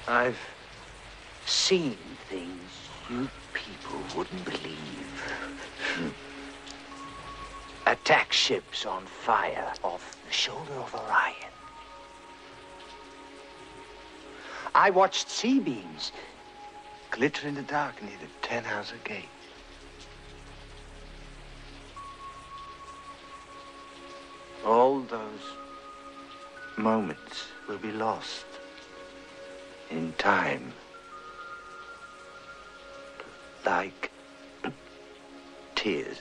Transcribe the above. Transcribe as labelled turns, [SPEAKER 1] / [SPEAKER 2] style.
[SPEAKER 1] I've seen things you people wouldn't believe. Attack ships on fire off the shoulder of Orion. I watched sea beams glitter in the dark near the 10-house gate. All those moments will be lost in time. Like tears.